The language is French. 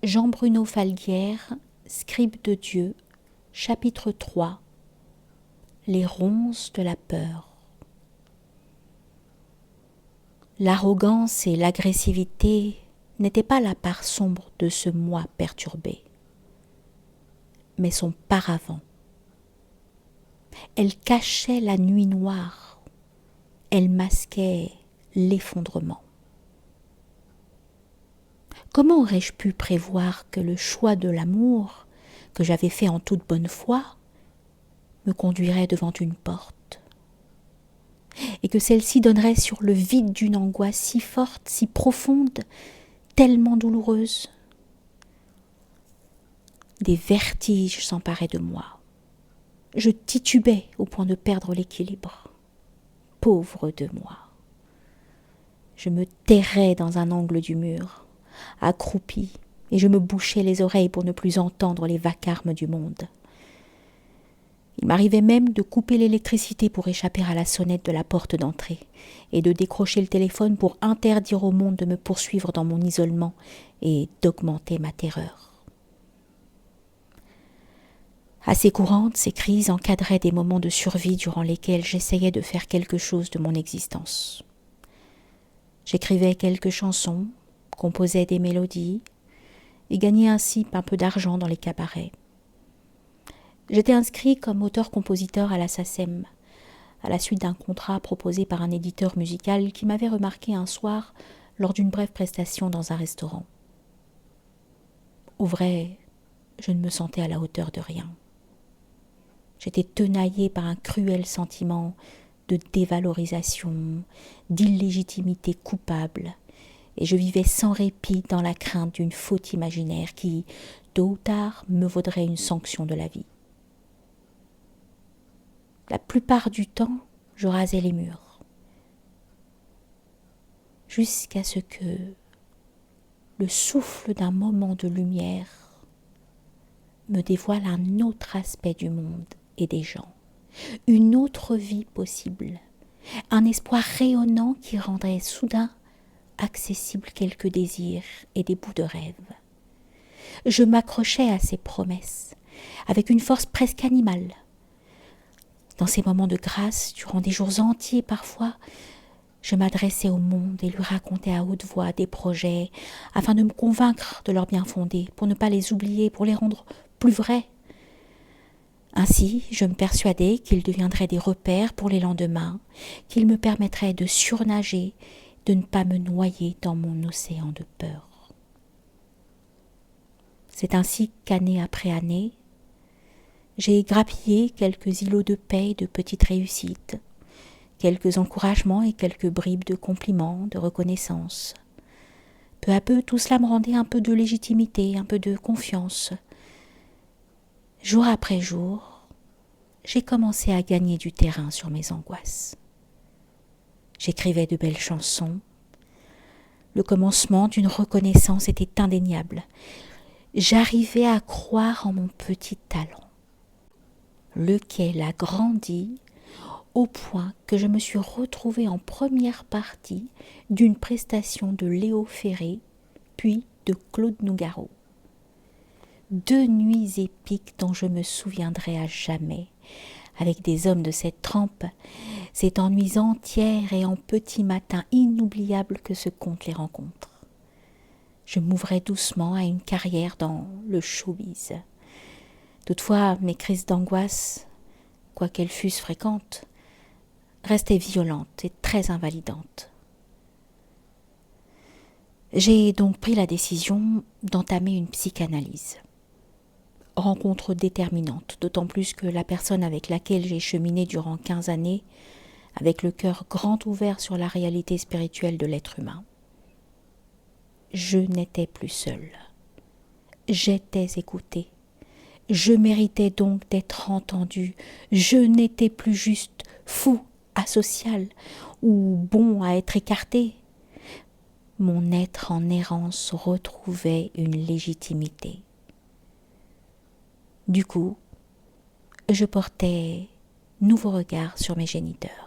Jean-Bruno Falguière, Scribe de Dieu, chapitre 3. Les ronces de la peur. L'arrogance et l'agressivité n'étaient pas la part sombre de ce moi perturbé, mais son paravent. Elle cachait la nuit noire, elle masquait l'effondrement. Comment aurais-je pu prévoir que le choix de l'amour, que j'avais fait en toute bonne foi, me conduirait devant une porte, et que celle-ci donnerait sur le vide d'une angoisse si forte, si profonde, tellement douloureuse? Des vertiges s'emparaient de moi. Je titubais au point de perdre l'équilibre. Pauvre de moi! Je me terrais dans un angle du mur, accroupi, et je me bouchais les oreilles pour ne plus entendre les vacarmes du monde. Il m'arrivait même de couper l'électricité pour échapper à la sonnette de la porte d'entrée et de décrocher le téléphone pour interdire au monde de me poursuivre dans mon isolement et d'augmenter ma terreur. Assez courantes, ces crises encadraient des moments de survie durant lesquels j'essayais de faire quelque chose de mon existence. J'écrivais quelques chansons, composais des mélodies et gagnais ainsi un peu d'argent dans les cabarets. J'étais inscrit comme auteur-compositeur à la SACEM, à la suite d'un contrat proposé par un éditeur musical qui m'avait remarqué un soir lors d'une brève prestation dans un restaurant. Au vrai, je ne me sentais à la hauteur de rien. J'étais tenaillée par un cruel sentiment de dévalorisation, d'illégitimité coupable, et je vivais sans répit dans la crainte d'une faute imaginaire qui, tôt ou tard, me vaudrait une sanction de la vie. La plupart du temps, je rasais les murs, jusqu'à ce que le souffle d'un moment de lumière me dévoile un autre aspect du monde et des gens, une autre vie possible, un espoir rayonnant qui rendrait soudain accessibles quelques désirs et des bouts de rêve. Je m'accrochais à ces promesses avec une force presque animale. Dans ces moments de grâce, durant des jours entiers parfois, je m'adressais au monde et lui racontais à haute voix des projets afin de me convaincre de leur bien fondé, pour ne pas les oublier, pour les rendre plus vrais. Ainsi, je me persuadais qu'ils deviendraient des repères pour les lendemains, qu'ils me permettraient de surnager, de ne pas me noyer dans mon océan de peur. C'est ainsi qu'année après année, j'ai grappillé quelques îlots de paix et de petites réussites, quelques encouragements et quelques bribes de compliments, de reconnaissance. Peu à peu, tout cela me rendait un peu de légitimité, un peu de confiance. Jour après jour, j'ai commencé à gagner du terrain sur mes angoisses. J'écrivais de belles chansons. Le commencement d'une reconnaissance était indéniable. J'arrivais à croire en mon petit talent, lequel a grandi au point que je me suis retrouvée en première partie d'une prestation de Léo Ferré, puis de Claude Nougaro. 2 nuits épiques dont je me souviendrai à jamais, avec des hommes de cette trempe, c'est en nuits entières et en petits matins inoubliables que se comptent les rencontres. Je m'ouvrais doucement à une carrière dans le showbiz. Toutefois, mes crises d'angoisse, quoiqu'elles fussent fréquentes, restaient violentes et très invalidantes. J'ai donc pris la décision d'entamer une psychanalyse. Rencontre déterminante, d'autant plus que la personne avec laquelle j'ai cheminé durant 15 années, avec le cœur grand ouvert sur la réalité spirituelle de l'être humain. Je n'étais plus seule. J'étais écoutée. Je méritais donc d'être entendue. Je n'étais plus juste fou, asocial ou bon à être écarté. Mon être en errance retrouvait une légitimité. Du coup, je portais nouveau regard sur mes géniteurs.